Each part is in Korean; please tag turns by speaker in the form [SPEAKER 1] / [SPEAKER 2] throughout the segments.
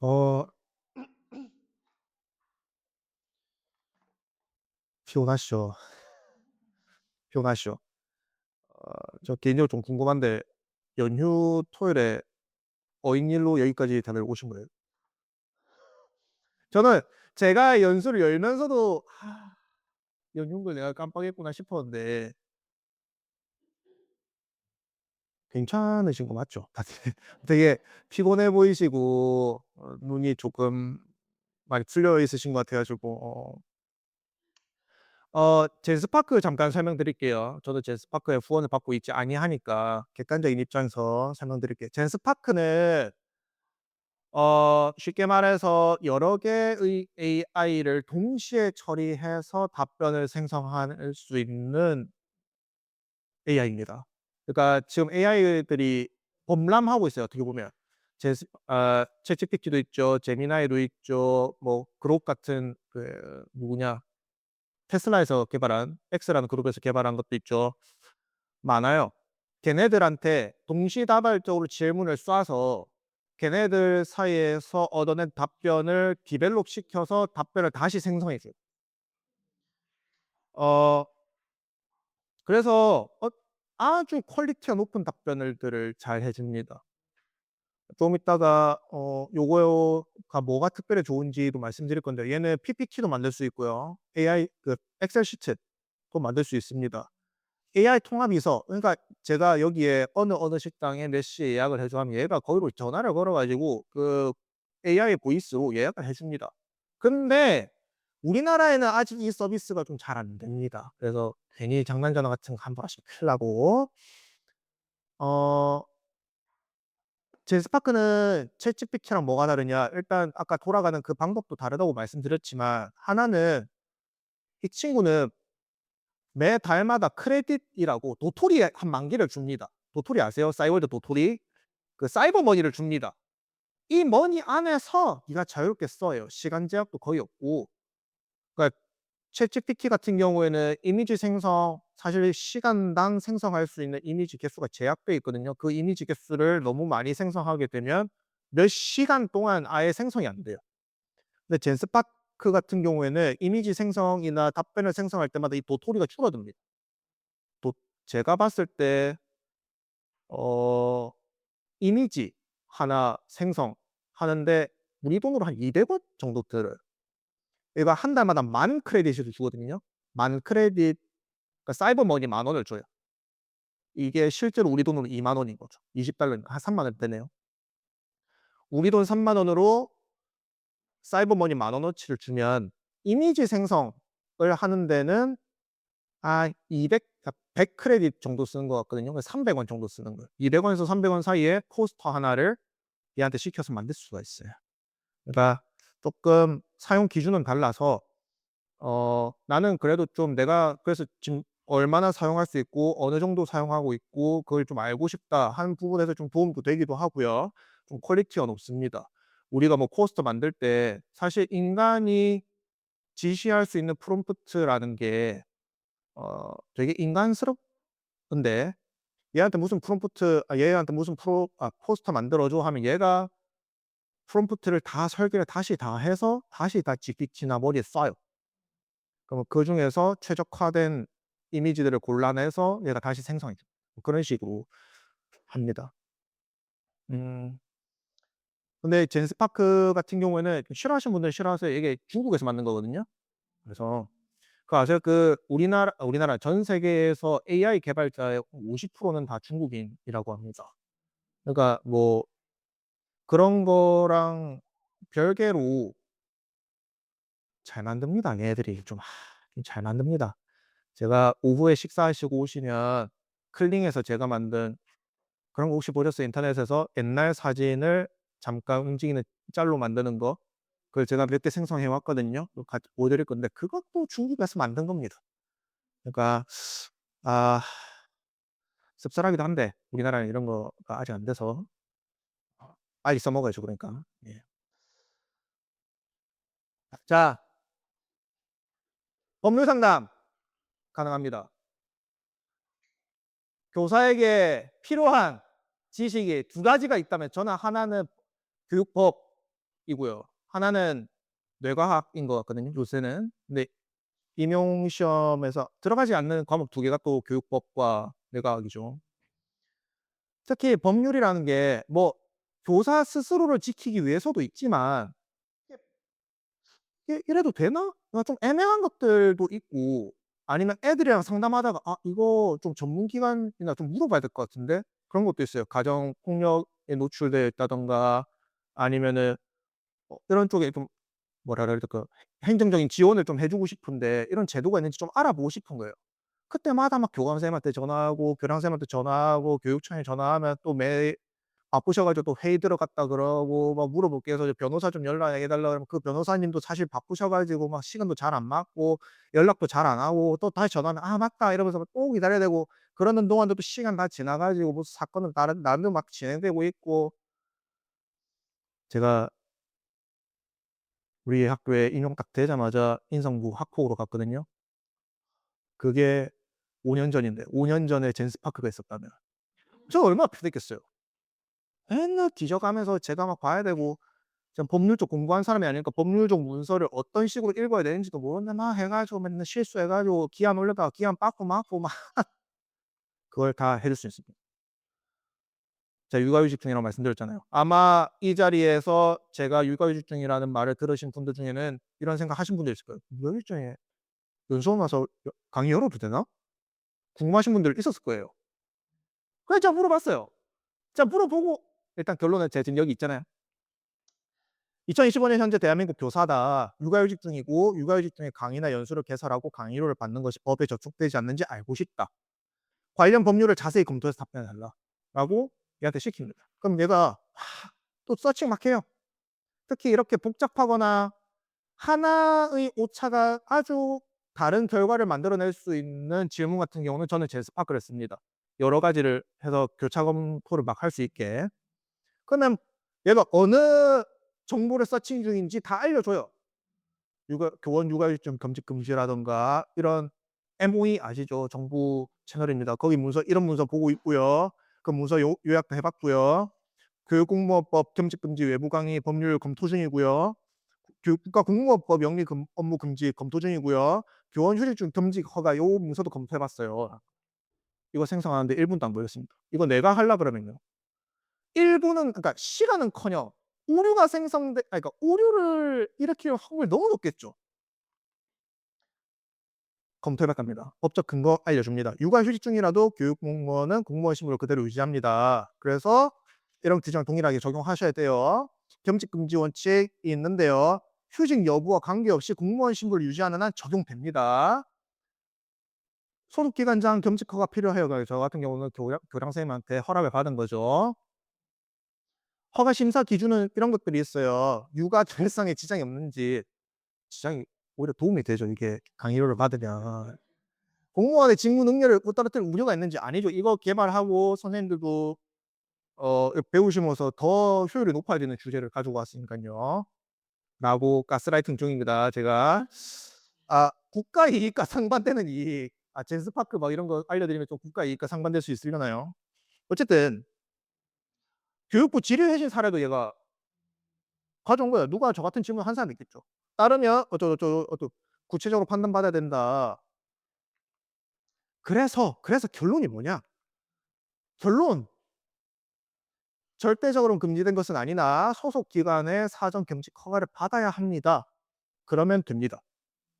[SPEAKER 1] 어 피곤하시죠. 피곤하시죠. 저 개인적으로 좀 궁금한데 연휴 토요일에 어익일로 여기까지 다들 오신 거예요? 저는 제가 연수를 열면서도 '연휴인 걸 내가 깜빡했구나.' 싶었는데 괜찮으신 거 맞죠? 다들 되게 피곤해 보이시고 눈이 조금 많이 풀려 있으신 것 같아 가지고 젠스파크 잠깐 설명드릴게요. 저도 젠스파크의 후원을 받고 있지 아니하니까 객관적인 입장에서 설명드릴게요. 젠스파크는 쉽게 말해서 여러 개의 AI를 동시에 처리해서 답변을 생성할 수 있는 AI입니다. 그러니까 지금 AI들이 범람하고 있어요, 어떻게 보면. 챗GPT도 있죠. 제미나이도 있죠. 뭐 그록 같은 그 누구냐 테슬라에서 개발한 X라는 그룹에서 개발한 것도 있죠. 많아요. 걔네들한테 동시다발적으로 질문을 쏴서 걔네들 사이에서 얻어낸 답변을 디벨롭 시켜서 답변을 다시 생성해 줘요. 어 그래서 아주 퀄리티가 높은 답변들을 잘 해 줍니다. 좀 이따가 요거가 뭐가 특별히 좋은지도 말씀드릴 건데 얘는 PPT도 만들 수 있고요. AI 그 엑셀 시트도 만들 수 있습니다. AI 통합 비서 그러니까 제가 여기에 어느 식당에 몇 시에 예약을 해 줘 하면 얘가 거기로 전화를 걸어 가지고 그 AI 보이스로 예약을 해 줍니다. 근데 우리나라에는 아직 이 서비스가 좀 잘 안 됩니다. 그래서 괜히 장난 전화 같은 거 한 번 하시면 큰일 나고 어 제스파크는 챗GPT랑 뭐가 다르냐 일단 아까 돌아가는 그 방법도 다르다고 말씀드렸지만 하나는 이 친구는 매 달마다 크레딧이라고 도토리 한 만 개를 줍니다. 도토리 아세요? 싸이월드 도토리? 그 사이버 머니를 줍니다. 이 머니 안에서 네가 자유롭게 써요. 시간 제약도 거의 없고. 그러니까 챗GPT 같은 경우에는 이미지 생성 사실 시간당 생성할 수 있는 이미지 개수가 제약돼 있거든요. 그 이미지 개수를 너무 많이 생성하게 되면 몇 시간 동안 아예 생성이 안 돼요. 근데 젠스파크 같은 경우에는 이미지 생성이나 답변을 생성할 때마다 이 도토리가 줄어듭니다. 도 제가 봤을 때 어 이미지 하나 생성하는데 우리 돈으로 한 200원 정도 들어요. 얘가 한 달마다 만 크레딧을 주거든요. 만 크레딧 그러니까 사이버 머니 만 원을 줘요. 이게 실제로 우리 돈으로 2만 원인 거죠. 20달러 한 3만 원대네요. 우리 돈 3만 원으로 사이버 머니 만 원어치를 주면 이미지 생성을 하는 데는 200 그러니까 100 크레딧 정도 쓰는 것 같거든요. 그래서 300원 정도 쓰는 거예요. 200 원에서 300원 사이에 포스터 하나를 얘한테 시켜서 만들 수가 있어요. 그러니까 쪼끔 사용 기준은 달라서 나는 그래도 좀 내가 그래서 지금 얼마나 사용할 수 있고 어느 정도 사용하고 있고 그걸 좀 알고 싶다 하는 부분에서 좀 도움도 되기도 하고요. 좀 퀄리티가 높습니다. 우리가 뭐 포스터 만들 때 사실 인간이 지시할 수 있는 프롬프트라는 게 되게 인간스럽던데 얘한테 무슨 포스터 만들어 줘 하면 얘가 프롬프트를 다 설계를 다시 다 해서 다시 다 GPT나 머리에 쏴요. 그러면 그중에서 최적화된 이미지들을 골라내서 얘가 다시 생성해 줘. 뭐 그런 식으로 합니다. 음 근데 젠스파크 같은 경우에는 싫어하시는 분들은 싫어하세요. 이게 중국에서 만든 거거든요. 그래서 그거 아세요? 그 우리나라 전 세계에서 AI 개발자의 50%는 다 중국인이라고 합니다. 그러니까 뭐 그런 거랑 별개로 잘 만듭니다. 얘네들이 좀 잘 만듭니다. 제가 오후에 식사하시고 오시면 클링에서 제가 만든 그런 거 혹시 보셨어요? 인터넷에서 옛날 사진을 잠깐 움직이는 짤로 만드는 거 그걸 제가 몇 개 생성해 왔거든요. 그거 같이 보여 드릴 건데 그것도 중국에서 만든 겁니다. 그러니까 아 씁쓸하기도 한데 우리나라는 이런 거가 아직 안 돼서 빨리 써먹어야죠 그러니까. 예. 자 법률 상담 가능합니다. 교사에게 필요한 지식이 두 가지가 있다면 저는 하나는 교육법 과학이고요. 하나는 뇌과학인 것 같거든요, 요새는. 근데 임용 시험에서 들어가지 않는 과목 2 개가 또 교육법과 뇌과학이죠. 특히 법률이라는 게 뭐 교사 스스로를 지키기 위해서도 있지만 이게 '이래도 되나?' 좀 애매한 것들도 있고, 아니면 애들이랑 상담하다가 '아 이거 좀 전문 기관이나 좀 물어봐야 될 것 같은데?' 그런 것도 있어요. 가정 폭력에 노출되어 있다든가 아니면은 이런 쪽에 좀 뭐라 그래야 될까, 행정적인 지원을 좀 해 주고 싶은데 이런 제도가 있는지 좀 알아보고 싶은 거예요. 그때마다 막 교감선생님한테 전화하고 교장선생님한테 전화하고 교육청에 전화하면 또 바쁘셔 가지고 또 회의 들어갔다 그러고 막 물어볼 게 있어서 변호사 좀 연락해 달라 그러면 그 변호사님도 사실 바쁘셔 가지고 막 시간도 잘 안 맞고 연락도 잘 안 하고 또 다시 전화하면 "아 맞다." 이러면서 또 기다려야 되고, 그러는 동안도 또 시간 다 지나 가지고 무슨 사건은 다른 나름대로 막 진행되고 있고. 제가 우리 학교에 임용 딱 되자마자 인성부 학폭으로 갔거든요. 그게 5년 전인데 5년 전에 젠스파크가 있었다면 저 얼마나 패됐겠어요. 맨날 뒤져가면서 제가 막 봐야 되고, 전 법률 쪽 공부한 사람이 아니니까 법률적 문서를 어떤 식으로 읽어야 되는지도 모르는데 막 해 가지고 맨날 실수해 가지고 기한 올렸다가 기한 빠꾸 맞고 막 그걸 다 해줄 수 있습니다. 제가 육아휴직 중이라고 말씀드렸잖아요. 아마 이 자리에서 제가 육아휴직 중이라는 말을 들으신 분들 중에는 이런 생각하신 분도 있을 거예요. '육아휴직 중에 연수원 와서 강의 열어도 되나?' 궁금하신 분들 있었을 거예요. 그래서 제가 물어봤어요. 제가 물어보고 일단 결론은 제가 지금 여기 있잖아요. 2025년 현재 대한민국 교사다. 육아휴직 중이고 육아휴직 중에 강의나 연수를 개설하고 강의료를 받는 것이 법에 저촉되지 않는지 알고 싶다. 관련 법률을 자세히 검토해서 답변해 달라라고 얘한테 시킵니다. 그럼 얘가 또 서칭 막 해요. 특히 이렇게 복잡하거나 하나의 오차가 아주 다른 결과를 만들어낼 수 있는 질문 같은 경우는 저는 제스파크를 씁니다. 여러 가지를 해서 교차 검토를 막 할 수 있게. 그러면 얘가 어느 정보를 서칭 중인지 다 알려줘요. 교원 육아휴직증 겸직 금지라든가 이런 MOE 아시죠? 정부 채널입니다. 거기 문서 이런 문서 보고 있고요. 그 문서 요약도 해 봤고요. 교육공무원법 겸직 금지 외부 강의 법률 검토 중이고요. 국가공무원법 영리 업무 금지 검토 중이고요. 교원 휴직중 겸직 허가 요 문서도 검토해 봤어요. 이거 생성하는데 1 분도 안 걸렸습니다. 이거 내가 하려 그러면요, 1 분은, 그러니까 시간은커녕 오류가 그러니까 오류를 일으킬 확률이 너무 높겠죠. 검토해 봤답니다. 법적 근거 알려줍니다. 육아휴직 중이라도 교육공무원은 공무원 신분을 그대로 유지합니다. 그래서 이런 규정 동일하게 적용하셔야 돼요. 겸직 금지 원칙이 있는데요, 휴직 여부와 관계없이 공무원 신분을 유지하는 한 적용됩니다. 소속기관장 겸직 허가 필요해요. 저 같은 경우는 교장 선생님한테 허락을 받은 거죠. 허가 심사 기준은 이런 것들이 있어요. 육아 절성에 지장이 없는지. 지장이 오히려 도움이 되죠, 이게 강의료를 받으면. 공무원의 직무 능력을 떨어뜨릴 우려가 있는지. 아니죠. 이거 개발하고 선생님들도 배우시면서 더 효율이 높아야 되는 주제를 가지고 왔으니깐요. 라고 가스라이팅 중입니다, 제가. 국가 이익과 상반되는 이익. 젠스파크 막 이런 거 알려드리면 좀 국가 이익과 상반될 수 있으려나요? 어쨌든 교육부 질의회신 사례도 얘가 가져온 거예요. 누가 저 같은 질문을 한 사람이 있겠죠. 따르면 어쩌고저쩌고 구체적으로 판단받아야 된다. 그래서 결론이 뭐냐? 결론. 절대적으로 금지된 것은 아니나 소속 기관의 사전 겸직 허가를 받아야 합니다. 그러면 됩니다.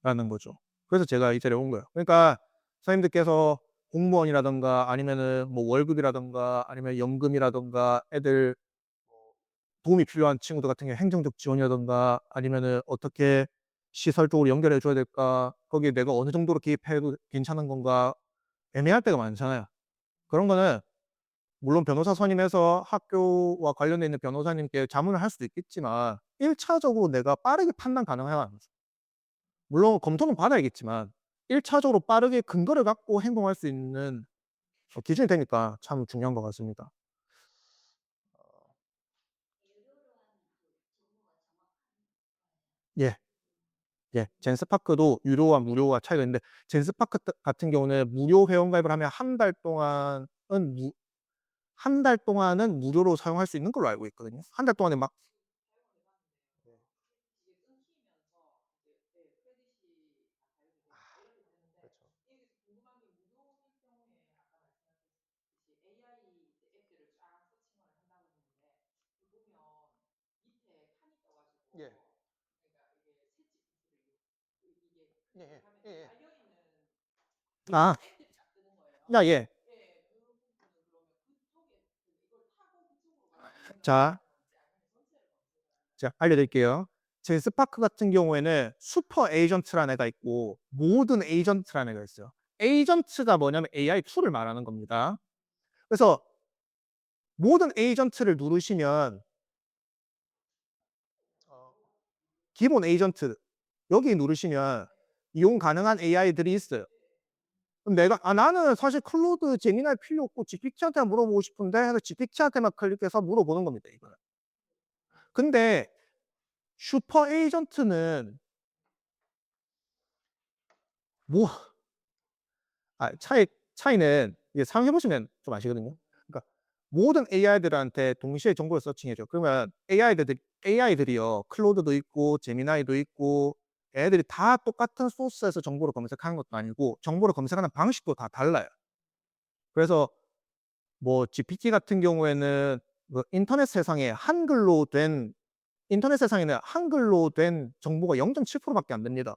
[SPEAKER 1] 라는 거죠. 그래서 제가 이 자리에 온 거예요. 그러니까 선생님들께서 공무원이라든가 아니면은 뭐 월급이라든가 아니면 연금이라든가 애들 도움이 필요한 친구들 같은 경우에 행정적 지원이라든가 아니면은 어떻게 시설 쪽으로 연결해 줘야 될까? 거기에 내가 어느 정도로 개입해도 괜찮은 건가? 애매할 때가 많잖아요. 그런 거는 물론 변호사 선임해서 학교와 관련돼 있는 변호사님께 자문을 할 수도 있겠지만 1 차적으로 내가 빠르게 판단 가능한, 물론 검토는 받아야겠지만 1 차적으로 빠르게 근거를 갖고 행동할 수 있는 기준이 되니까 참 중요한 것 같습니다. 예. 예. 젠스파크도 유료와 무료와 차이가 있는데 젠스파크 같은 경우는 무료 회원 가입을 하면 한 달 동안은 무료로 사용할 수 있는 걸로 알고 있거든요. 한 달 동안에 막 예. 예, 예, 예, 예. 아, 야, 예. 자, 자, 알려드릴게요. 제 스파크 같은 경우에는 슈퍼 에이전트라는 애가 있고 모든 에이전트라는 애가 있어요. 에이전트가 뭐냐면 AI 툴을 말하는 겁니다. 그래서 모든 에이전트를 누르시면 기본 에이전트 여기 누르시면 이용 가능한 AI들이 있어요. 그럼 내가 나는 사실 클로드 제미나이 필요 없고 GPT한테 물어보고 싶은데 해서 GPT한테만 클릭해서 물어보는 겁니다. 이거는. 근데 슈퍼 에이전트는 뭐 차이는 이게 사용해 보시면 좀 아시거든요. 그러니까 모든 AI들한테 동시에 정보를 서칭해줘. 그러면 AI들이요. 클로드도 있고 제미나이도 있고 애들이 다 똑같은 소스에서 정보를 검색하는 것도 아니고 정보를 검색하는 방식도 다 달라요. 그래서 뭐 GPT 같은 경우에는 그 인터넷 세상에는 한글로 된 정보가 0.7%밖에 안 됩니다.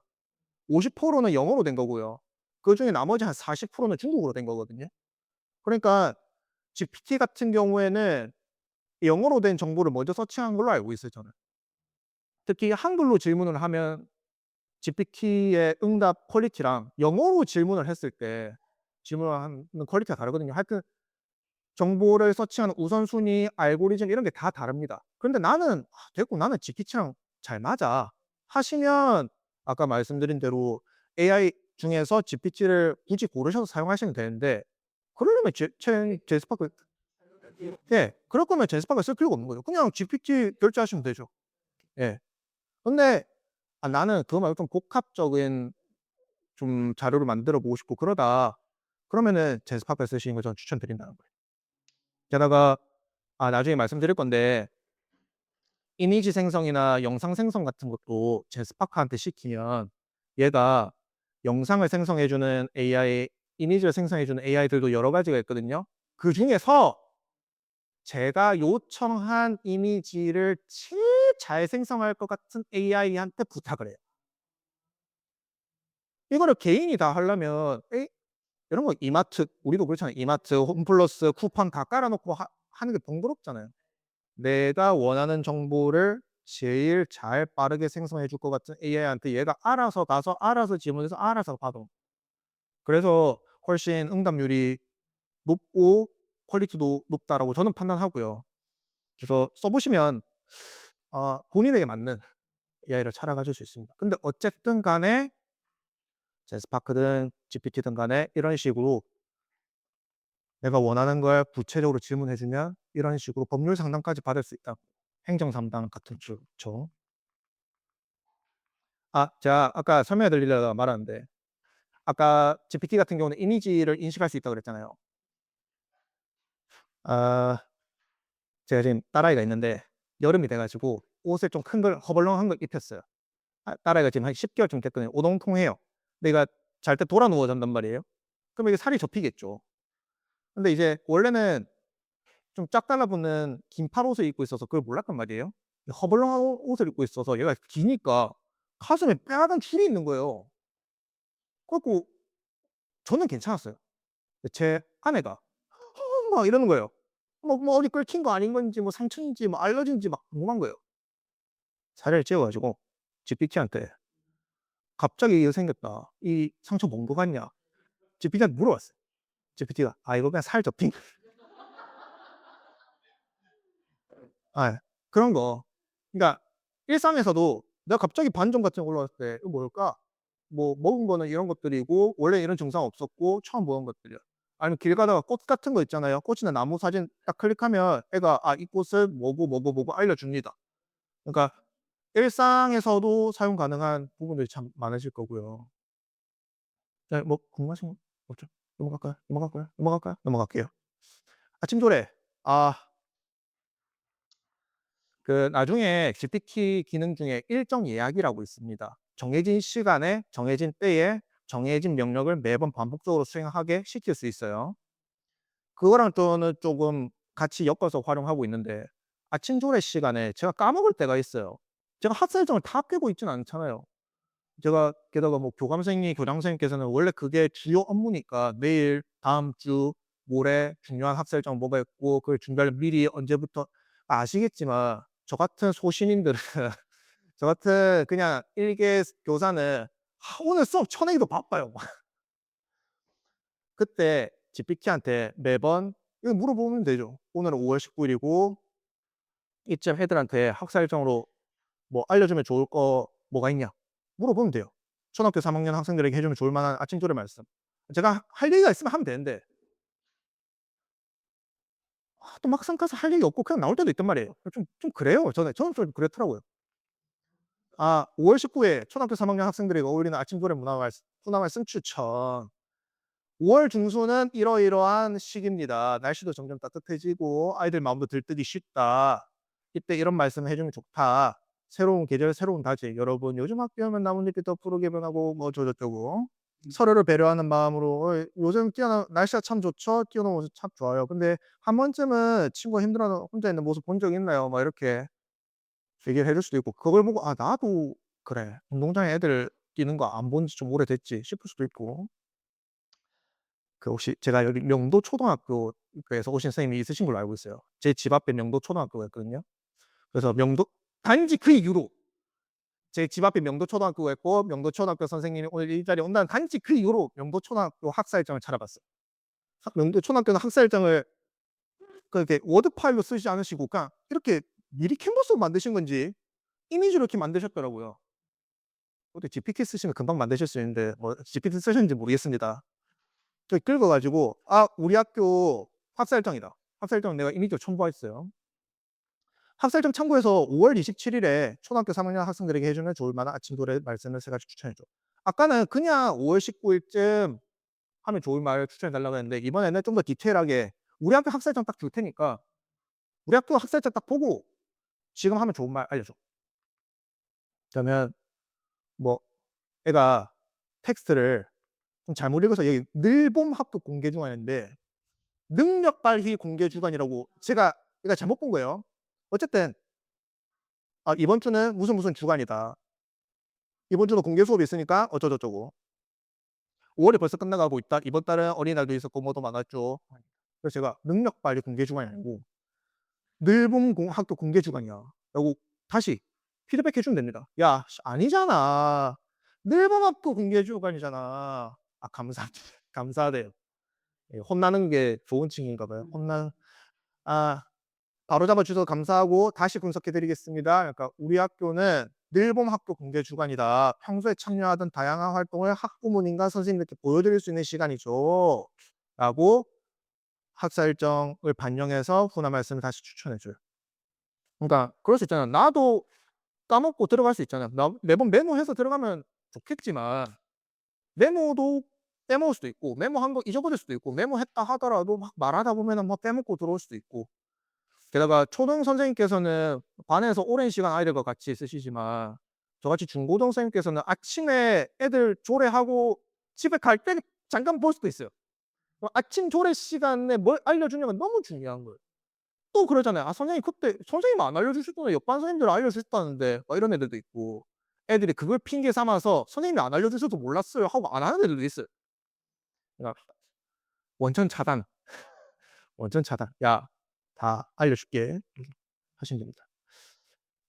[SPEAKER 1] 50%는 영어로 된 거고요. 그중에 나머지 한 40%는 중국어로 된 거거든요. 그러니까 GPT 같은 경우에는 영어로 된 정보를 먼저 서칭한 걸로 알고 있어요, 저는. 특히 한글로 질문을 하면 GPT의 응답 퀄리티랑 영어로 질문을 했을 때 질문하는 퀄리티가 다르거든요. 하여튼 정보를 서칭하는 우선순위, 알고리즘 이런 게 다 다릅니다. 그런데 나는 됐고 나는 GPT랑 잘 맞아 하시면 아까 말씀드린 대로 AI 중에서 GPT를 굳이 고르셔서 사용하시면 되는데 그러려면 제스파크 예. 그럴 거면 제스파크 쓸 필요가 없는 거죠. 그냥 GPT 결제하시면 되죠. 예. 근데 나는 그거 말고 좀 복합적인 좀 자료를 만들어 보고 싶고 그러다 그러면은 제스파크 쓰시는 걸 저는 추천드린다는 거예요. 게다가 나중에 말씀드릴 건데 이미지 생성이나 영상 생성 같은 것도 제스파크한테 시키면 얘가 영상을 생성해 주는 AI, 이미지를 생성해 주는 AI들도 여러 가지가 있거든요. 그중에서 제가 요청한 이미지를 제일 잘 생성할 것 같은 AI한테 부탁을 해요. 이거를 개인이 다 하려면 이런 거 이마트 우리도 그렇잖아요. 이마트, 홈플러스, 쿠팡 다 깔아 놓고 하는 게 번거롭잖아요. 내가 원하는 정보를 제일 잘 빠르게 생성해 줄 것 같은 AI한테 얘가 알아서 가서 알아서 질문해서 알아서 받아. 그래서 훨씬 응답률이 높고 퀄리티도 높다라고 저는 판단하고요. 그래서 써 보시면 본인에게 맞는 AI를 찾아가실 수 있습니다. 근데 어쨌든 간에 제스파크든 GPT든 간에 이런 식으로 내가 원하는 걸 구체적으로 질문해 주면 이런 식으로 법률 상담까지 받을 수 있다. 행정 상담 같은 쪽. 제가 아까 설명해 드리려다가 말았는데 아까 GPT 같은 경우는 이미지를 인식할 수 있다고 그랬잖아요. 아 제가 지금 딸아이가 있는데 여름이 돼 가지고 옷을 좀 큰 걸 허벌렁한 걸 입혔어요. 딸아이가 지금 한 10 개월쯤 됐거든요. 오동통해요. 근데 얘가 잘 때 돌아 누워 잔단 말이에요. 그럼 이게 살이 접히겠죠. 근데 이제 원래는 좀 짝 달라붙는 긴팔 옷을 입고 있어서 그걸 몰랐단 말이에요. 허벌렁한 옷을 입고 있어서 얘가 기니까 가슴에 빨간 줄이 있는 거예요. 그래 갖고 저는 괜찮았어요. 근데 제 아내가 막 이러는 거예요. 뭐 어디 긁힌 거 아닌 건지 뭐 상처인지 뭐 알러지인지 막 궁금한 거예요. 사례를 지어 가지고 GPT한테 "갑자기 이거 생겼다. 이 상처 뭔 거 같냐?" GPT한테 물어봤어요. GPT가 이거 그냥 살 접힌" 그런 거. 그러니까 일상에서도 내가 갑자기 반점 같은 거 올라왔을 때 '이거 뭘까?' 뭐 먹은 거는 이런 것들이고 원래 이런 증상 없었고 처음 보는 것들이야. 아니면 길 가다가 꽃 같은 거 있잖아요. 꽃이나 나무 사진 딱 클릭하면 애가 이 꽃은 뭐고, 뭐고, 뭐고 알려줍니다. 그러니까 일상에서도 사용 가능한 부분들이 참 많으실 거고요. 네 뭐 궁금하신 거 없죠? 넘어갈까요? 넘어갈까요? 넘어갈까요? 넘어갈게요. 아침 조례. 아 나중에 GPT 기능 중에 일정 예약이라고 있습니다. 정해진 시간에 정해진 때에 정해진 명령을 매번 반복적으로 수행하게 시킬 수 있어요. 그거랑 저는 쪼금 같이 엮어서 활용하고 있는데 아침 조례 시간에 제가 까먹을 때가 있어요. 제가 학사일정을 다 꿰고 있지는 않잖아요. 제가 게다가 뭐 교감생이 교장 선생님께서는 원래 그게 주요 업무니까 내일, 다음 주, 모레 중요한 학사일정 뭐가 있고 그걸 준비하려면 미리 언제부터 아시겠지만 저 같은 소신인들은 저 같은 그냥 일개 교사는 오늘 수업 쳐내기도 바빠요. 그때 GPT한테 매번 이거 물어보면 되죠. "오늘은 5월 19 일이고 이쯤 애들한테 학사 일정으로 뭐 알려주면 좋을 거 뭐가 있냐?" 물어보면 돼요. 초등학교 3 학년 학생들에게 해 주면 좋을 만한 아침 조례 말씀. 제가 할 얘기가 있으면 하면 되는데 또 막상 가서 할 얘기 없고 그냥 나올 때도 있단 말이에요. 좀 그래요. 저는 좀 그렇더라고요. 5월 19일 초등학교 3 학년 학생들에게 어울리는 아침 조례 문화 말씀 추천. 5월 중순은 이러이러한 시기입니다. 날씨도 점점 따뜻해지고 아이들 마음도 들뜨기 쉽다. 이때 이런 말씀을 해 주면 좋다. 새로운 계절, 새로운 다짐. 여러분 요즘 학교 오면 나뭇잎이 더 푸르게 변하고 뭐 어쩌고저쩌고. 서로를 배려하는 마음으로 요즘 날씨가 참 좋죠. 뛰어노는 모습 참 좋아요. 근데 한 번쯤은 친구가 힘들어하는 혼자 있는 모습 본 적 있나요? 막 이렇게 얘기를 해줄 수도 있고 그걸 보고 '아 나도 그래. 운동장에 애들 뛰는 거 안 본지 좀 오래됐지.' 싶을 수도 있고. 그 혹시 제가 여기 명도 초등학교에서 오신 선생님이 있으신 걸로 알고 있어요. 제 집 앞에 명도 초등학교가 있거든요. 그래서 명도 단지 그 이유로 제 집 앞에 명도 초등학교가 있고 명도 초등학교 선생님이 오늘 이 자리에 온다는 단지 그 이유로 명도 초등학교 학사 일정을 찾아봤어요. 명도 초등학교는 학사 일정을 이렇게 워드 파일로 쓰지 않으시고 그냥 이렇게 미리 캔버스로 만드신 건지 이미지로 이렇게 만드셨더라고요. 근데 GPT 쓰시면 금방 만드실 수 있는데 뭐 GPT 쓰셨는지 모르겠습니다. 저 긁어 가지고 '아 우리 학교 학사 일정이다.' 학사 일정을 내가 이미지로 첨부했어요. 학사 일정 참고해서 5월 27 일에 초등학교 3 학년 학생들에게 해 주면 좋을 만한 아침 조례 말씀을 세 가지 추천해 줘. 아까는 그냥 5월 19 일쯤 하면 좋을 말 추천해 달라고 했는데 이번에는 좀 더 디테일하게 우리 학교 학사 일정 딱 줄 테니까 우리 학교 학사 일정 딱 보고 지금 하면 좋은 말 알려줘. 그러면 뭐 애가 텍스트를 좀 잘못 읽어서 여기 늘봄 합격 공개 중이었는데 능력 발휘 공개 주간이라고 제가 잘못 본 거예요. 어쨌든 이번 주는 무슨 무슨 주간이다. 이번 주도 공개 수업이 있으니까 어쩌고저쩌고. 5 월이 벌써 끝나가고 있다. 이번 달은 어린이날도 있었고 뭐도 많았죠. 그래서 제가 능력 발휘 공개 주간이 아니고 늘봄 학교 공개 주간이야. 라고 다시 피드백해 주면 됩니다. "야 아니잖아. 늘봄 학교 공개 주간이잖아." 감사 감사하대요. 예 혼나는 게 좋은 칭인가 봐요. 아 바로잡아 주셔서 감사하고 다시 분석해 드리겠습니다. 그러니까 "우리 학교는 늘봄 학교 공개 주간이다. 평소에 참여하던 다양한 활동을 학부모님과 선생님들께 보여드릴 수 있는 시간이죠." 라고 학사 일정을 반영해서 훈화 말씀을 다시 추천해 줘요. 그러니까 그럴 수 있잖아요. 나도 까먹고 들어갈 수 있잖아요. 나 매번 메모해서 들어가면 좋겠지만 메모도 빼먹을 수도 있고 메모한 거 잊어버릴 수도 있고 메모했다 하더라도 막 말하다 보면은 뭐 빼먹고 들어올 수도 있고 게다가 초등 선생님께서는 반에서 오랜 시간 아이들과 같이 있으시지만 저같이 중고등 선생님께서는 아침에 애들 조례하고 집에 갈 때 잠깐 볼 수도 있어요. 아침 조례 시간에 뭘 알려주냐가 너무 중요한 거예요. 또 그러잖아요. 선생님 그때 선생님 안 알려주셨잖아요. 옆반 선생님들 알려주셨다는데." 막 이런 애들도 있고 애들이 그걸 핑계 삼아서 "선생님이 안 알려주셔서 몰랐어요." 하고 안 하는 애들도 있어요. 그러니까 원천 차단, 원천 차단. "야 다 알려줄게." 하시면 됩니다.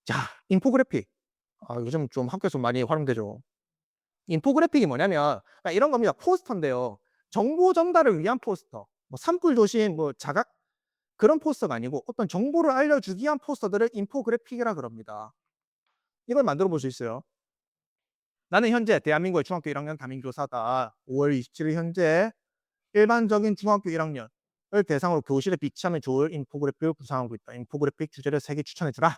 [SPEAKER 1] 자 인포그래픽. 요즘 좀 학교에서 많이 활용되죠. 인포그래픽이 뭐냐면 이런 겁니다. 포스터인데요. 정보 전달을 위한 포스터. 뭐 산불 조심 뭐 자각 그런 포스터가 아니고 어떤 정보를 알려주기 위한 포스터들을 인포그래픽이라 그럽니다. 이걸 만들어 볼 수 있어요. "나는 현재 대한민국의 중학교 1 학년 담임교사다. 5월 27일 현재 일반적인 중학교 1 학년을 대상으로 교실에 비치하면 좋을 인포그래픽을 구상하고 있다. 인포그래픽 주제를 3개 추천해 주라."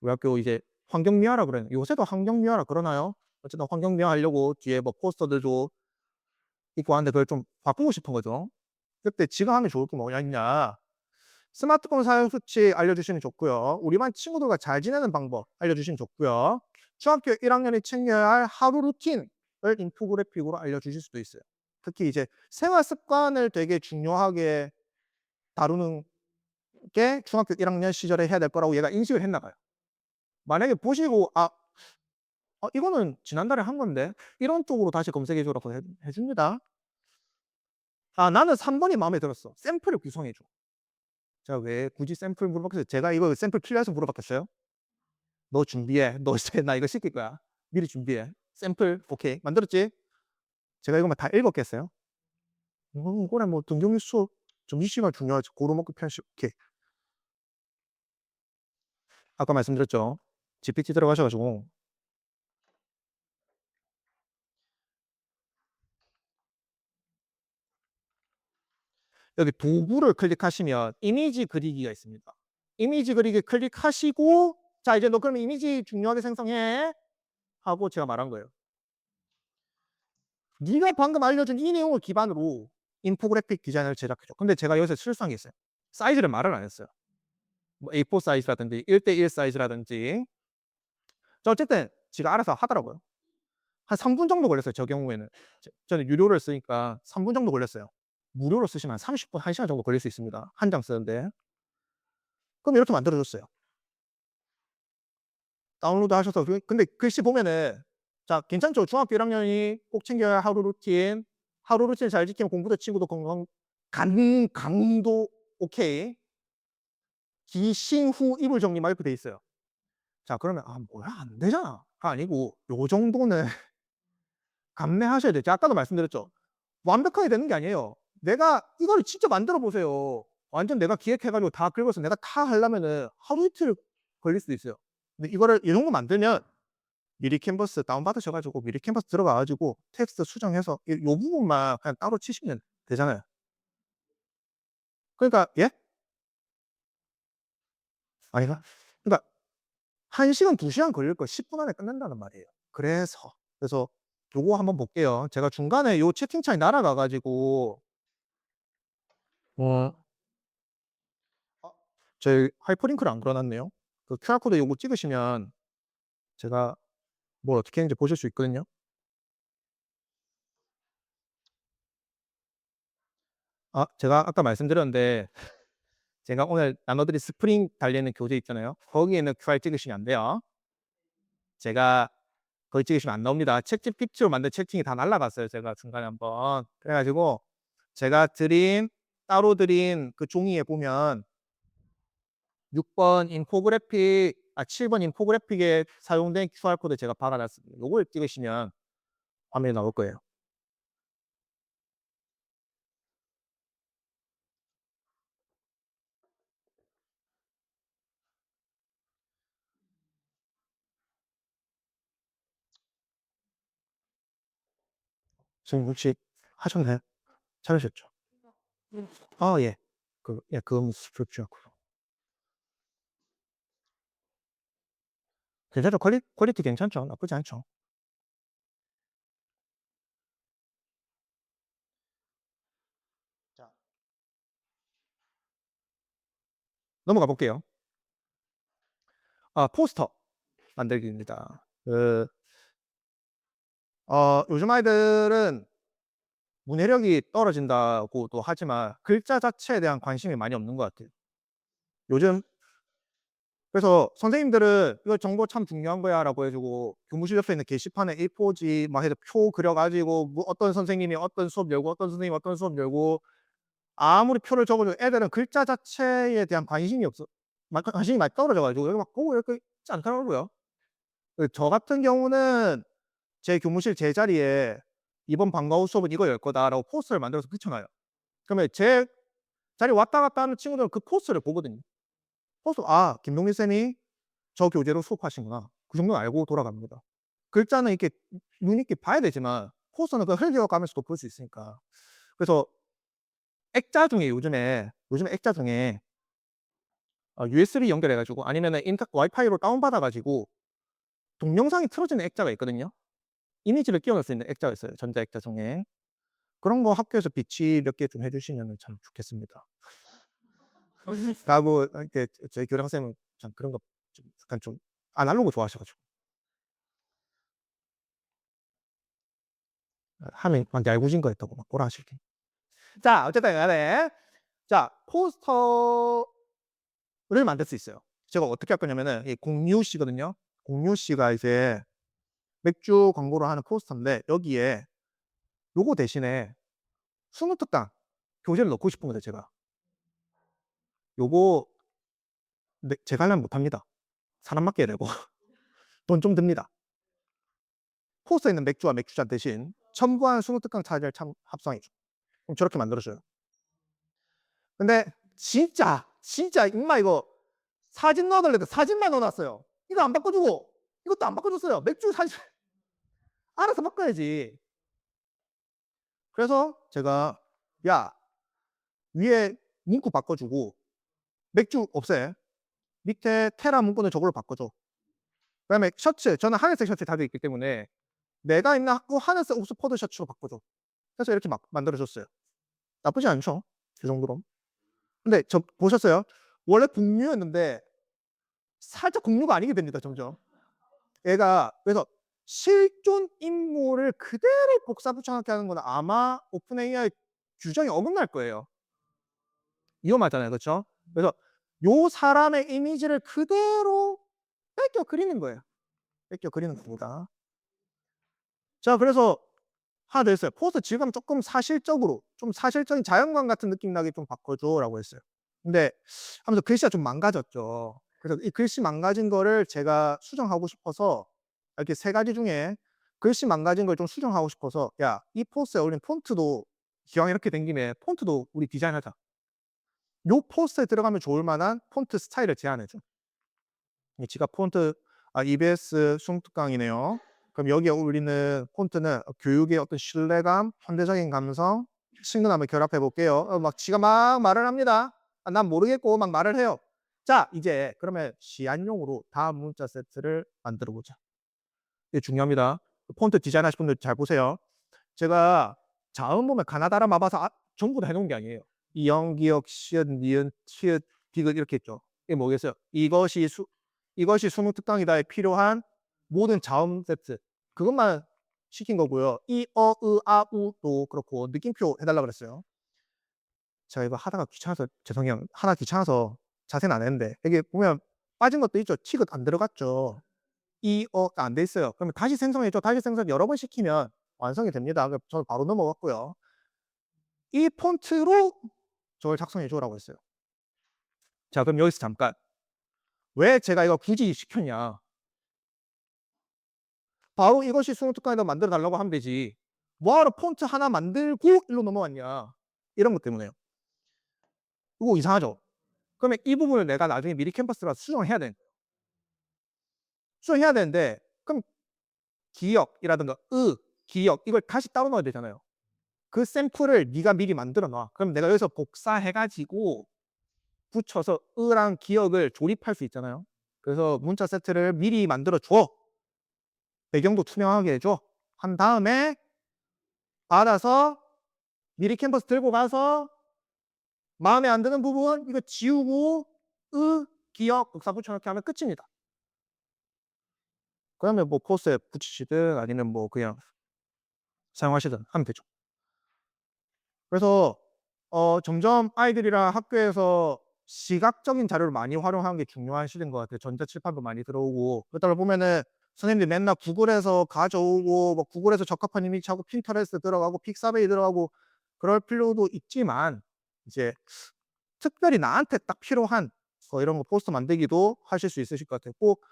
[SPEAKER 1] 우리 학교 이제 환경 미화라 그래요. 요새도 환경 미화라 그러나요? 어쨌든 환경 미화하려고 뒤에 뭐 포스터들도 있고 하는데 그걸 좀 바꾸고 싶은 거죠. 그때 지금 하면 좋을 게 뭐냐 스마트폰 사용 수치 알려주시면 좋고요. 우리 반 친구들과 잘 지내는 방법 알려주시면 좋고요. 중학교 1 학년이 챙겨야 할 하루 루틴을 인포그래픽으로 알려주실 수도 있어요. 특히 이제 생활 습관을 되게 중요하게 다루는 게 중학교 1 학년 시절에 해야 될 거라고 얘가 인식을 했나 봐요. 만약에 보시고 이거는 지난달에 한 건데 이런 쪽으로 다시 검색해 주라고 해 줍니다. 나는 3 번이 마음에 들었어. 샘플을 구성해 줘. 제가 왜 굳이 샘플 물어봤겠어요? 제가 이거 샘플 필요해서 물어봤겠어요? "너 준비해. 너 이제 나 이거 시킬 거야. 미리 준비해. 샘플 오케이. 만들었지?" 제가 이거만 다 읽었겠어요? 그래 뭐 등교 수업 점심시간 중요하지. 고로 먹고 편식 오케이. 아까 말씀드렸죠. GPT 들어가셔 가지고 여기 도구를 클릭하시면 이미지 그리기가 있습니다. 이미지 그리기 클릭하시고 "자 이제 너 그러면 이미지 중요하게 생성해." 하고 제가 말한 거예요. "네가 방금 알려준 이 내용을 기반으로 인포그래픽 디자인을 제작해 줘." 근데 제가 여기서 실수한 게 있어요. 사이즈를 말을 안 했어요. 뭐 A4 사이즈라든지 1:1 사이즈라든지. 어쨌든 지가 알아서 하더라고요. 한 3분 정도 걸렸어요, 저 경우에는. 저는 유료를 쓰니까 3분 정도 걸렸어요. 무료로 쓰시면 한 30 분, 1 시간 정도 걸릴 수 있습니다, 한 장 쓰는데. 그럼 이렇게 만들어 줬어요. 다운로드 하셔서 근데 글씨 보면은 자 괜찮죠? 중학교 1 학년이 꼭 챙겨야 할 하루 루틴. 하루 루틴을 잘 지키면 공부도 친구도 건강 강도 오케이. 기신 후 이불 정리 막 이렇게 돼 있어요. 자 그러면 '아 뭐야 안 되잖아.'가 아니고 요 정도는 감내하셔야 돼요. 제가 아까도 말씀드렸죠. 완벽하게 되는 게 아니에요. 내가 이거를 진짜 만들어 보세요. 완전 내가 기획해 가지고 다 긁어서 내가 다 하려면은 하루 이틀 걸릴 수도 있어요. 근데 이거를 이 정도 만들면 미리 캔버스 다운 받으셔 가지고 미리 캔버스 들어가 가지고 텍스트 수정해서 요 부분만 그냥 따로 치시면 되잖아요. 그러니까 예? 아니가 그러니까 1 시간 2 시간 걸릴 걸 10분 안에 끝낸다는 말이에요. 그래서 요거 한번 볼게요. 제가 중간에 요 채팅창이 날아가 가지고 어 저희 하이퍼링크를 안 걸어 놨네요. 그 QR 코드 요거 찍으시면 제가 뭘 어떻게 했는지 보실 수 있거든요. 제가 아까 말씀드렸는데 제가 오늘 나눠 드린 스프링 달려 있는 교재 있잖아요. 거기에는 QR 찍으시면 안 돼요. 제가 거기 찍으시면 안 나옵니다. 챗GPT로 만든 채팅이 다 날라갔어요, 제가 중간에 한번. 그래 가지고 제가 따로 드린 그 종이에 보면 6번 인포그래픽 7번 인포그래픽에 사용된 QR 코드 제가 박아 놨습니다. 요걸 찍으시면 화면이 나올 거예요. 선생님 혹시 하셨나요? 찾으셨죠? 예. 그거 스프링 괜찮죠? 퀄리티 괜찮죠? 나쁘지 않죠? 자 넘어가 볼게요. 포스터 만들기입니다. 요즘 아이들은 문해력이 떨어진다고도 하지만 글자 자체에 대한 관심이 많이 없는 것 같아요. 요즘 그래서 선생님들은 "이거 정보 참 중요한 거야."라고 해 주고 교무실 옆에 있는 게시판에 A4지 막 해서 표 그려 가지고 뭐 어떤 선생님이 어떤 수업 열고 어떤 선생님이 어떤 수업 열고 아무리 표를 적어 줘도 애들은 글자 자체에 대한 관심이 많이 떨어져 가지고 여기 막 보고 이렇게 있지 않더라고요. 저 같은 경우는 제 교무실 제 자리에 "이번 방과 후 수업은 이거 열 거다."라고 포스터를 만들어서 붙여 놔요. 그러면 제 자리에 왔다 갔다 하는 친구들은 그 포스터를 보거든요. 김동민 쌤이 저 교재로 수업하시는구나. 그 정도는 알고 돌아갑니다. 글자는 이렇게 눈 있게 봐야 되지만 포스터는 그냥 흘려 가면서도 볼 수 있으니까. 그래서 액자 중에 요즘에 액자 중에 USB 연결해 가지고 아니면은 와이파이로 다운받아 가지고 동영상이 틀어지는 액자가 있거든요. 이미지를 끼워 넣을 수 있는 액자가 있어요, 전자 액자 중에. 그런 거 학교에서 비치 몇 개 좀 해 주시면은 참 좋겠습니다. 라고 이렇게 저희 교장 선생님은 참 그런 거 좀 약간 좀 아날로그 좋아하셔 가지고 하면 막 얄궂은 거 했다고 막 뭐라 하시긴. 자 어쨌든 간에 자 포스터를 만들 수 있어요. 제가 어떻게 할 거냐면은 이 공유 씨거든요. 공유 씨가 이제 맥주 광고를 하는 포스터인데 여기에 요거 대신에 순우특당 교재를 넣고 싶은 거죠 제가. 요거 네 제가 하려면 못 합니다. 사람 맡겨야 되고 돈 좀 듭니다. 포스터에 있는 맥주와 맥주잔 대신 첨부한 순우특강 차지를 참 합성해 줘. 그럼 저렇게 만들어 줘요. 근데 진짜 임마 이거 사진 넣어 달랬는데 사진만 넣어 놨어요. 이거 안 바꿔 주고 이것도 안 바꿔 줬어요. 맥주 사진 알아서 바꿔야지. 그래서 제가 "야 위에 문구 바꿔 주고 맥주 없애. 밑에 테라 문구는 저걸로 바꿔 줘." 그다음에 셔츠 저는 하늘색 셔츠에 자주 입기 때문에 내가 입는 꼭 하늘색 옥스퍼드 셔츠로 바꿔 줘. 그래서 이렇게 막 만들어 줬어요. 나쁘지 않죠? 그 정도로. 근데 저 보셨어요? 원래 공유였는데 살짝 공유가 아니게 됩니다 점점. 얘가 그래서 실존 인물을 그대로 복사 붙여넣기 하는 건 아마 오픈 AI 규정이 어긋날 거예요. 위험하잖아요. 그쵸? 그래서 요 사람의 이미지를 그대로 뺏겨 그리는 거예요. 뺏겨 그리는 겁니다. 자 그래서 하나 더 했어요. 포스터 질감 쪼끔 사실적으로 좀 사실적인 자연광 같은 느낌 나게 좀 바꿔 줘라고 했어요. 근데 하면서 글씨가 좀 망가졌죠. 그래서 이 글씨 망가진 거를 제가 수정하고 싶어서 이렇게 3 가지 중에 글씨 망가진 걸 좀 수정하고 싶어서 "야 이 포스터에 어울리는 폰트도 기왕 이렇게 된 김에 폰트도 우리 디자인하자." 요 포스터에 들어가면 좋을 만한 폰트 스타일을 제안해 줘. 이 지가 폰트 EBS 숭특강이네요. 그럼 여기에 어울리는 폰트는 교육의 어떤 신뢰감, 현대적인 감성, 친근함을 결합해 볼게요. 막 지가 막 말을 합니다. 난 모르겠고 막 말을 해요. 자 이제 그러면 시안용으로 다음 문자 세트를 만들어 보자. 이게 중요합니다. 폰트 디자인하실 분들 잘 보세요. 제가 자음 보면 가나다라 마바사 전부 다 해 놓은 게 아니에요. 이영, 기역, 시읒, 니은, 치읓, 디귿 이렇게 있죠. 이게 뭐겠어요? 이것이 수능특강이다에 필요한 모든 자음 세트 그것만 시킨 거고요. 이, 어, 으, 아, 우도 그렇고 느낌표 해 달라 그랬어요. 제가 이거 하다가 귀찮아서 죄송해요. 하나 귀찮아서 자세히는 안 했는데 여기 보면 빠진 것도 있죠. 티귿 안 들어갔죠. 이, 어가 안 돼 있어요. 그러면 다시 생성해 줘. 다시 생성 여러 번 시키면 완성이 됩니다. 그래서 저는 바로 넘어갔고요. 이 폰트로 저걸 작성해 줘라고 했어요. 자 그럼 여기서 잠깐 왜 제가 이거 굳이 시켰냐. 바로 이것이 수능특강에다 만들어 달라고 하면 되지. 뭐하러 폰트 하나 만들고 일로 넘어왔냐. 이런 것 때문에요. 이거 이상하죠? 그러면 이 부분을 내가 나중에 미리 캠퍼스에 가서 수정을 해야 되는 거예요. 수정해야 되는데 그럼 기역이라든가 기역 이걸 다시 따로 넣어야 되잖아요. 그 샘플을 네가 미리 만들어 놔. 그럼 내가 여기서 복사해 가지고 붙여서 랑 기역을 조립할 수 있잖아요. 그래서 문자 세트를 미리 만들어 줘. 배경도 투명하게 해 줘. 한 다음에 받아서 미리 캠퍼스 들고 가서 마음에 안 드는 부분 이거 지우고 기역 복사 붙여넣기 하면 끝입니다. 그러면 뭐 포스트에 붙이시든 아니면 뭐 그냥 사용하시든 하면 되죠. 그래서 점점 아이들이랑 학교에서 시각적인 자료를 많이 활용하는 게 중요한 시대인 것 같아요. 전자칠판도 많이 들어오고 그러다 보면은 선생님들이 맨날 구글에서 가져오고 뭐 구글에서 적합한 이미지 하고 핀터레스트 들어가고 픽사베이 들어가고 그럴 필요도 있지만 이제 특별히 나한테 딱 필요한 이런 거 포스터 만들기도 하실 수 있으실 것 같아요. 꼭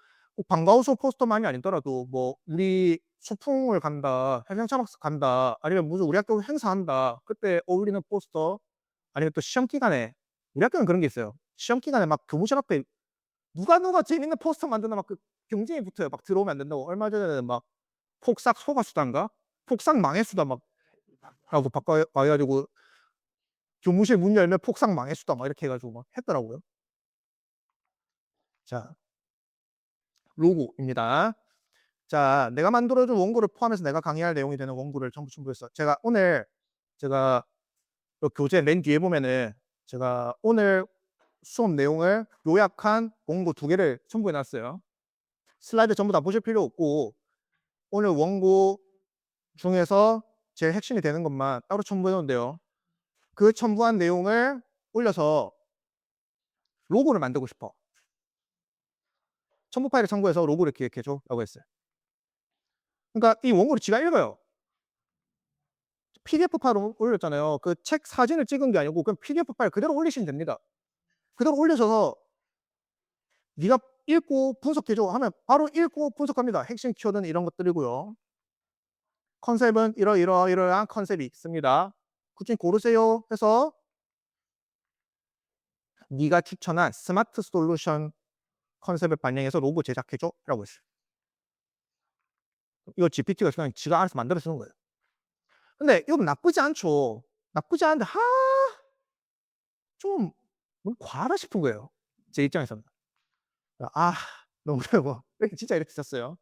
[SPEAKER 1] 방과후 포스터만이 아니더라도 뭐 우리 소풍을 간다, 해상차박사 간다, 아니면 무슨 우리 학교 행사한다. 그때 어울리는 포스터 아니면 또 시험 기간에 우리 학교는 그런 게 있어요. 시험 기간에 막 교무실 앞에 누가 재밌는 포스터 만드나 막 그 경쟁이 붙어요. 막 들어오면 안 된다고. 얼마 전에는 막 폭삭 소가수단가? 폭삭 망해수다 막 하고 바꿔 와 가지고 교무실 문 열면 폭삭 망해수다 막 이렇게 해 가지고 막 했더라고요. 자 로고입니다. 자 내가 만들어 준 원고를 포함해서 내가 강의할 내용이 되는 원고를 전부 첨부했어요. 제가 오늘 제가 요 교재 맨 뒤에 보면은 제가 오늘 수업 내용을 요약한 원고 2 개를 첨부해 놨어요. 슬라이드 전부 다 보실 필요 없고 오늘 원고 중에서 제일 핵심이 되는 것만 따로 첨부해 놓은데요. 그 첨부한 내용을 올려서 로고를 만들고 싶어. 첨부 파일을 참고해서 로그를 기획해 줘라고 했어요. 그러니까 이 원고를 지가 읽어요. PDF 파일로 올렸잖아요. 그 책 사진을 찍은 게 아니고 그냥 PDF 파일 그대로 올리시면 됩니다. 그대로 올리셔서 "네가 읽고 분석해 줘." 하면 바로 읽고 분석합니다. 핵심 키워드는 이런 것들이고요. "컨셉은 이러이러이러한 컨셉이 있습니다. 그 중에 고르세요." 해서 "네가 추천한 스마트 솔루션 컨셉을 반영해서 로고 제작해 줘."라고 했어요. 이거 GPT가 그냥 지가 알아서 만들어 주는 거예요. 근데 이건 나쁘지 않죠. 나쁘지 않은데 좀 너무 과하다 싶은 거예요, 제 입장에서는. 아 너무 뭐 진짜 이렇게 썼어요.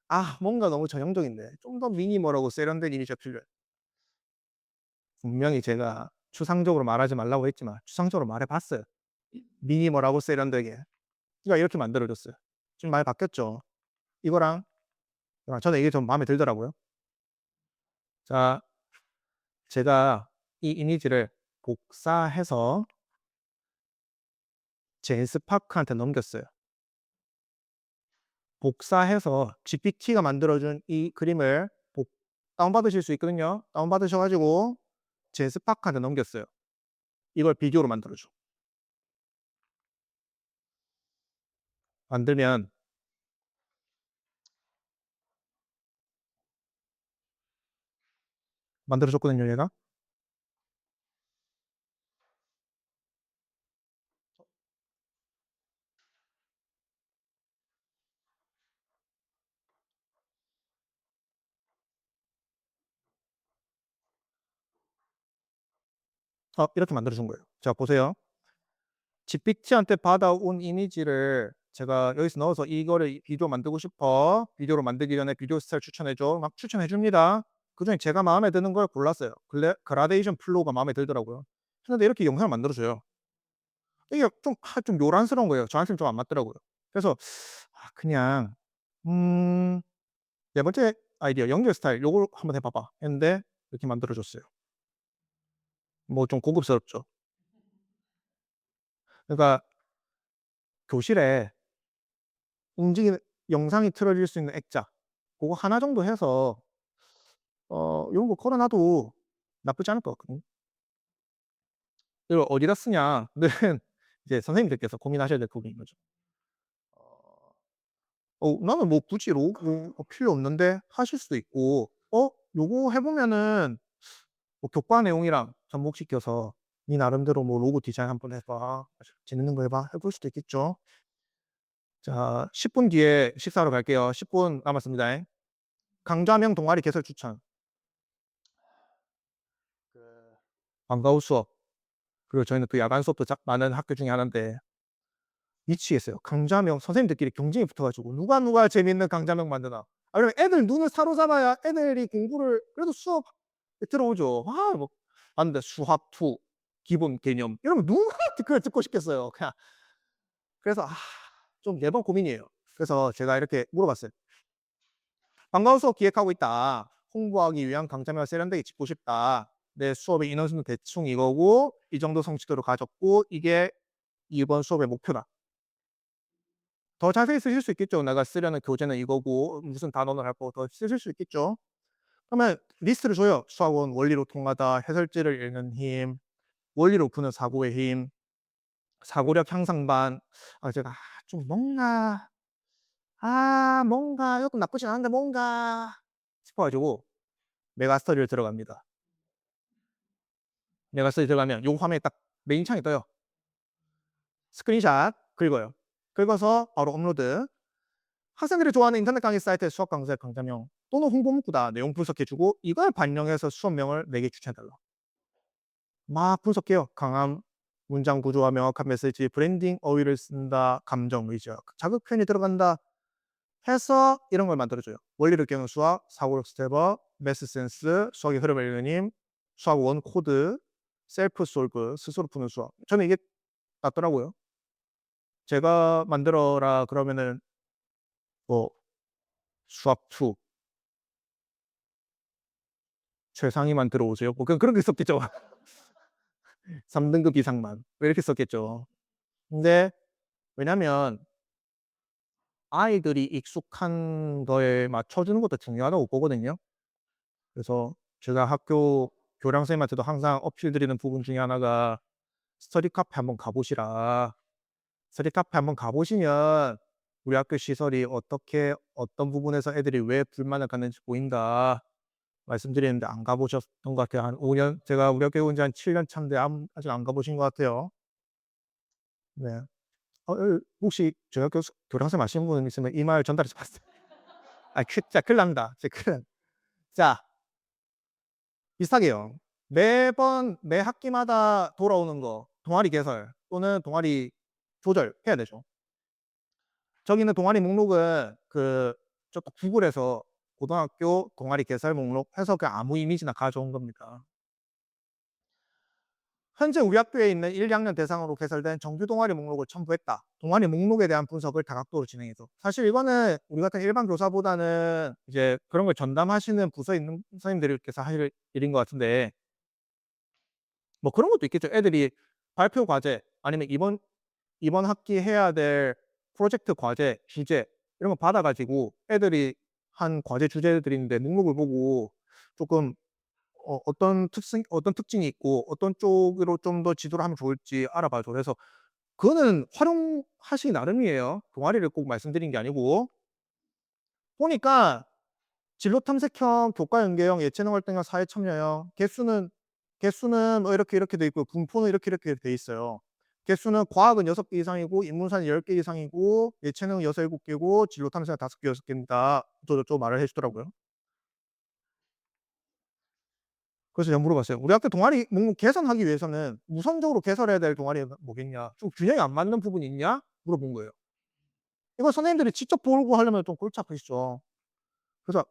[SPEAKER 1] '아 뭔가 너무 전형적인데 좀 더 미니멀하고 세련된 이미지가 필요해.' 분명히 제가 추상적으로 말하지 말라고 했지만 추상적으로 말해 봤어요. 미니멀하고 세련되게. 그러니까 이렇게 만들어 줬어요. 지금 많이 바뀌었죠. 이거랑 저는 이게 좀 마음에 들더라고요. 자, 제가 이 이미지를 복사해서 제인스파크한테 넘겼어요. 복사해서 GPT가 만들어 준 이 그림을 복 다운받으실 수 있거든요. 다운받으셔 가지고 제인스파크한테 넘겼어요. 이걸 비디오로 만들어 줘. 만들면 만들어 줬거든요, 얘가. 이렇게 만들어 준 거예요. 자 보세요. GPT한테 받아온 이미지를 제가 여기서 넣어서 "이거를 비디오 만들고 싶어. 비디오로 만들기 전에 비디오 스타일 추천해 줘." 막 추천해 줍니다. 그중에 제가 마음에 드는 걸 골랐어요. 그라데이션 플로우가 마음에 들더라고요. 근데 이렇게 영상을 만들어 줘요. 이게 좀 요란스러운 거예요. 저한테는 좀 안 맞더라고요. 그래서 그냥 음 네 번째 아이디어 연결 스타일 요걸 한번 해 봐봐 했는데 이렇게 만들어 줬어요. 뭐 좀 고급스럽죠. 그러니까 교실에 움직이는 영상이 틀어질 수 있는 액자 고거 하나 정도 해서 요런 거 걸어 놔도 나쁘지 않을 것 같거든요. 이걸 어디다 쓰냐는 이제 선생님들께서 고민하셔야 될 부분인 거죠. 어 나는 뭐 굳이 로고 필요 없는데 하실 수도 있고 요거 해 보면은 뭐 교과 내용이랑 접목시켜서 "네 나름대로 뭐 로고 디자인 한번 해 봐. 재밌는 거 해 봐." 해볼 수도 있겠죠. 자 10분 뒤에 식사하러 갈게요. 10분 남았습니다. 강좌명 동아리 개설 추천. 그 방과후 수업 그리고 저희는 또 야간 수업도 많은 학교 중에 하나인데 미치겠어요. 강좌명 선생님들끼리 경쟁이 붙어 가지고 누가 재밌는 강좌명 만드나. 그러면 애들 눈을 사로잡아야 애들이 공부를 그래도 수업에 들어오죠. 뭐 봤는데 수학 2 기본 개념 이러면 누가 그걸 듣고 싶겠어요. 그냥 그래서 좀 매번 고민이에요. 그래서 제가 이렇게 물어봤어요. "방과후 수업 기획하고 있다. 홍보하기 위한 강좌명을 세련되게 짓고 싶다. 내 수업의 인원수는 대충 이거고 이 정도 성취도를 가졌고 이게 이번 수업의 목표다." 더 자세히 쓰실 수 있겠죠. 내가 쓰려는 교재는 이거고 무슨 단원을 할 거고 더 쓰실 수 있겠죠. 그러면 리스트를 줘요. 수학은 원리로 통하다, 해설지를 읽는 힘, 원리로 푸는 사고의 힘, 사고력 향상반. 제가 좀 뭔가 이것도 나쁘진 않은데 뭔가 싶어 가지고 메가스터디를 들어갑니다. 메가스터디 들어가면 요 화면에 딱 메인 창이 떠요. 스크린샷 긁어요. 긁어서 바로 업로드. 학생들이 좋아하는 인터넷 강의 사이트의 수학 강좌의 강좌명 또는 홍보 문구다. 내용 분석해 주고 이걸 반영해서 수업명을 4개 추천해 달라. 막 분석해요. 강한 문장 구조와 명확한 메시지, 브랜딩 어휘를 쓴다, 감정, 의지와 자극 표현이 들어간다 해서 이런 걸 만들어 줘요. 원리를 깨우는 수학, 사고력 스텝업, 매스 센스, 수학의 흐름을 읽는 힘, 수학 원 코드, 셀프 솔브, 스스로 푸는 수학. 저는 이게 낫더라고요. 제가 만들어라 그러면은 뭐 수학 2 최상위만 들어오세요. 뭐 그런 게 있었겠죠. 3 등급 이상만 뭐 이렇게 썼겠죠. 근데 왜냐면 아이들이 익숙한 거에 맞춰주는 것도 중요하다고 보거든요. 그래서 제가 학교 교장 선생님한테도 항상 어필 드리는 부분 중에 하나가 "스터디 카페 한번 가 보시라. 스터디 카페 한번 가 보시면 우리 학교 시설이 어떻게 어떤 부분에서 애들이 왜 불만을 갖는지 보인다." 말씀드리는데 안 가 보셨던 것 같아요. 한 5년, 제가 우리 학교에 온 지 한 7년 차인데 아직 안 가 보신 것 같아요. 네. 혹시 저희 학교 교장 선생님 아시는 분 있으면 이 말 전달해 줘 봤어요. 진짜 큰일 납니다. 진짜 큰일 납 자, 비슷하게요. 매번 매 학기마다 돌아오는 거 동아리 개설 또는 동아리 조절해야 되죠. 저기 있는 동아리 목록은 저 구글에서 고등학교 동아리 개설 목록 해서 그냥 아무 이미지나 가져온 겁니다. 현재 우리 학교에 있는 1, 2학년 대상으로 개설된 정규 동아리 목록을 첨부했다. 동아리 목록에 대한 분석을 다각도로 진행해서. 사실 이거는 우리 같은 일반 교사보다는 이제 그런 걸 전담하시는 부서에 있는 선생님들께서 하실 일인 것 같은데, 뭐 그런 것도 있겠죠. 애들이 발표 과제 아니면 이번 학기 해야 될 프로젝트 과제, 주제 이런 거 받아 가지고 애들이 한 과제 주제들인데 목록을 보고 조금 어떤 특징이 있고 어떤 쪽으로 좀 더 지도를 하면 좋을지 알아봐줘. 그래서 그거는 활용하시기 나름이에요. 동아리를 꼭 말씀드린 게 아니고. 보니까 진로 탐색형, 교과 연계형, 예체능 활동형, 사회 참여형 개수는 뭐 이렇게 돼 있고 분포는 이렇게 돼 있어요. 개수는 과학은 6개 이상이고 인문사는 10개 이상이고 예체능은 6, 7 개고 진로 탐색은 5 개, 6 개입니다. 어쩌고저쩌고 말을 해 주더라고요. 그래서 제가 물어봤어요. "우리 학교 동아리 목록 개선하기 위해서는 우선적으로 개설해야 될 동아리가 뭐겠냐? 좀 균형이 안 맞는 부분이 있냐?" 물어본 거예요. 이거 선생님들이 직접 보고 하려면 좀 골치 아프시죠. 그래서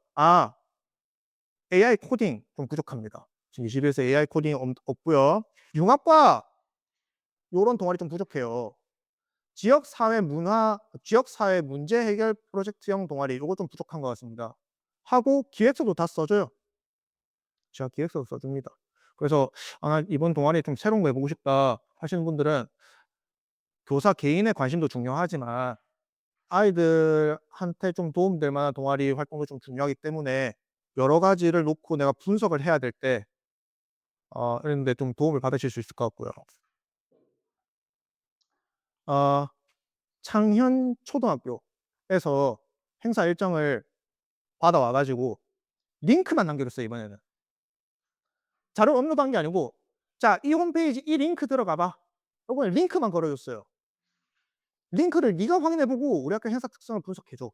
[SPEAKER 1] AI 코딩 좀 부족합니다. 지금 21세 AI 코딩이 없고요. 융합과 요런 동아리 좀 부족해요. 지역 사회 문제 해결 프로젝트형 동아리 요거 좀 부족한 것 같습니다. 하고 기획서도 다 써 줘요. 제가 기획서도 써 줍니다. 그래서 '아 이번 동아리 좀 새로운 거 해 보고 싶다.' 하시는 분들은 교사 개인의 관심도 중요하지만 아이들한테 좀 도움될 만한 동아리 활동도 좀 중요하기 때문에 여러 가지를 놓고 내가 분석을 해야 될 때 이런 데 좀 도움을 받으실 수 있을 것 같고요. 어 창현 초등학교에서 행사 일정을 받아와 가지고 링크만 남겨 줬어요, 이번에는. 자료를 업로드한 게 아니고 "자, 이 홈페이지 이 링크 들어가 봐." 요번에 링크만 걸어 줬어요. "링크를 네가 확인해 보고 우리 학교 행사 특성을 분석해 줘."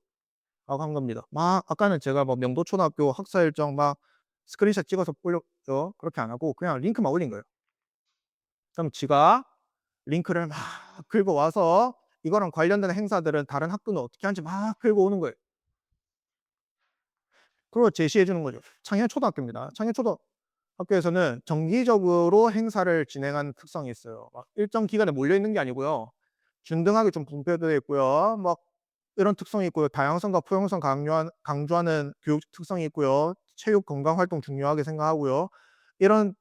[SPEAKER 1] 라고 한 겁니다. 막 아까는 제가 뭐 명도초등학교 학사 일정 막 스크린샷 찍어서 올렸죠. 그렇게 안 하고 그냥 링크만 올린 거예요. 그럼 지가 링크를 막 긁어 와서 이거랑 관련된 행사들은 다른 학교는 어떻게 하는지 막 긁어 오는 거예요. 그걸 제시해 주는 거죠. 창현초등학교입니다. 창현초등학교에서는 정기적으로 행사를 진행하는 특성이 있어요. 막 일정 기간에 몰려 있는 게 아니고요. 균등하게 좀 분배되어 있고요. 막 이런 특성이 있고요. 다양성과 포용성 강조하는 교육 특성이 있고요. 체육 건강 활동 중요하게 생각하고요. 이런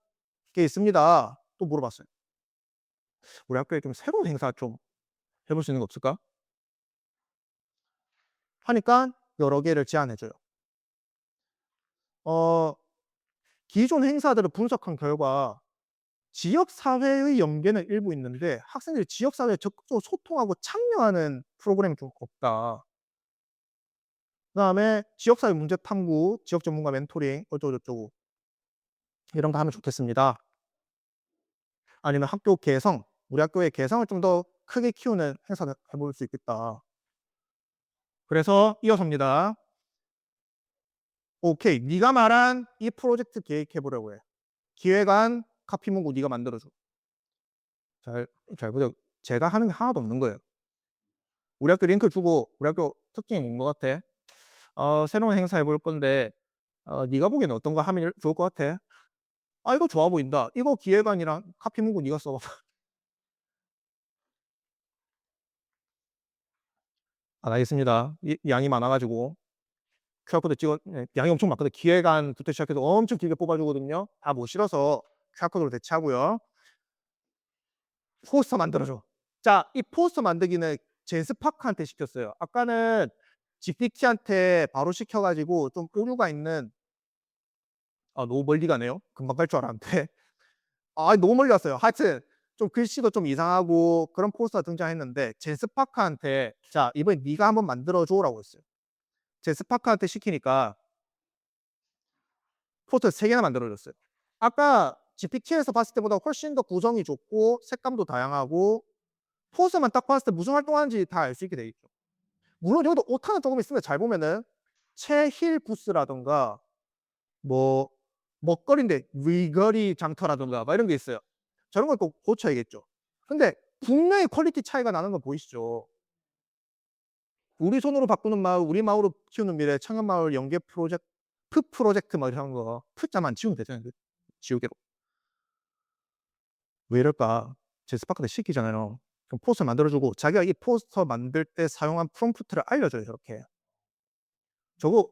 [SPEAKER 1] 게 있습니다. 또 물어봤어요. "우리 학교에 좀 새로운 행사 좀 해볼 수 있는 거 없을까?" 하니까 여러 개를 제안해 줘요. 어 기존 행사들을 분석한 결과 지역 사회의 연계는 일부 있는데 학생들이 지역 사회에 적극적으로 소통하고 참여하는 프로그램이 좀 없다. 그다음에 지역 사회 문제 탐구, 지역 전문가 멘토링 어쩌고저쩌고 이런 거 하면 좋겠습니다. 아니면 학교 개성, 우리 학교의 개성을 좀 더 크게 키우는 행사를 해볼 수 있겠다. 그래서 이어섭니다. "오케이. 네가 말한 이 프로젝트 계획해 보려고 해. 기획안 카피 문구 네가 만들어 줘." 잘 잘 보세요. 제가 하는 게 하나도 없는 거예요. 우리 학교 링크 주고 "우리 학교 특징이 뭔 것 같아? 새로운 행사 해볼 건데 네가 보기에는 어떤 거 하면 좋을 것 같아? 아 이거 좋아 보인다. 이거 기획안이랑 카피 문구 네가 써 봐." "안 하겠습니다. 이 양이 많아 가지고." QR코드 찍어 양이 엄청 많거든요. 기획안부터 시작해서 엄청 길게 뽑아 주거든요. 다 못 실어서 QR코드로 대체하고요. "포스터 만들어 줘." 자, 이 포스터 만들기는 제스파크한테 시켰어요. 아까는 GPT한테 바로 시켜 가지고 좀 오류가 있는 너무 멀리 가네요. 금방 갈 줄 알았는데. 너무 멀리 갔어요. 하여튼 좀 글씨도 좀 이상하고 그런 포스터가 등장했는데 제스파크한테 "자 이번에 네가 한번 만들어 줘."라고 했어요. 제스파크한테 시키니까 포스터 3 개나 만들어 줬어요. 아까 GPT에서 봤을 때보다 훨씬 더 구성이 좋고 색감도 다양하고 포스터만 딱 봤을 때 무슨 활동하는지 다 알 수 있게 돼 있죠. 물론 여기도 오타는 쪼금 있습니다. 잘 보면은 체힐 부스라든가 뭐 먹거리인데 위거리 장터라든가 막 이런 게 있어요. 저런 걸 꼭 고쳐야겠죠. 근데 분명히 퀄리티 차이가 나는 거 보이시죠? 우리 손으로 바꾸는 마을, 우리 마을로 키우는 미래, 청년마을 연계 프로젝트, 프 프로젝트 막 이런 거 프자만 지우면 되잖아요. 지우개로. 왜 이럴까? 제스파크한테 시키잖아요. 그럼 포스터 만들어 주고 자기가 이 포스터 만들 때 사용한 프롬프트를 알려줘요, 저렇게. 저거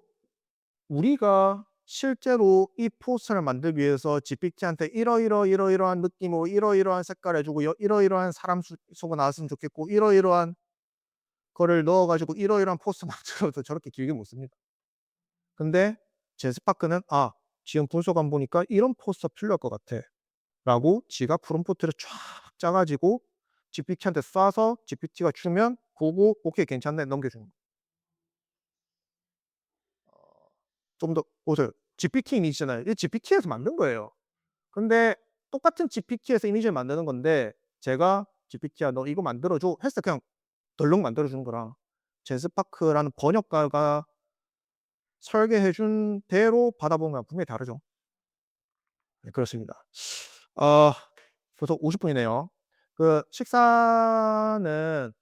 [SPEAKER 1] 우리가 실제로 이 포스터를 만들기 위해서 GPT한테 이러이러한 느낌으로 이러이러한 색깔 해 주고 이러이러한 사람 소가 나왔으면 좋겠고 이러이러한 거를 넣어 가지고 이러이러한 포스터 만들어서 저렇게 길게 못 씁니다. 근데 제스파크는 '아 지금 분석안 보니까 이런 포스터 필요할 것 같아.'라고 지가 프롬프트를 쫙 짜 가지고 GPT한테 쏴서 GPT가 주면 보고 '오케이 괜찮네.' 넘겨주는 거예요. 좀 더 보세요. GPT 이미지잖아요. 이게 GPT에서 만든 거예요. 근데 똑같은 GPT에서 이미지를 만드는 건데 제가 GPT야 "너 이거 만들어 줘." 했을 때 그냥 덜렁 만들어 주는 거랑 제스파크라는 번역가가 설계해 준 대로 받아보면 분명히 다르죠. 네 그렇습니다. 어 벌써 50 분이네요. 그 식사는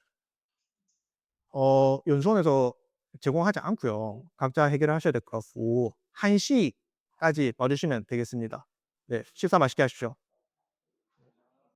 [SPEAKER 1] 연수원에서 제공하지 않고요. 각자 해결을 하셔야 될 것 같고 1 시까지 와 주시면 되겠습니다. 네. 식사 맛있게 하십시오.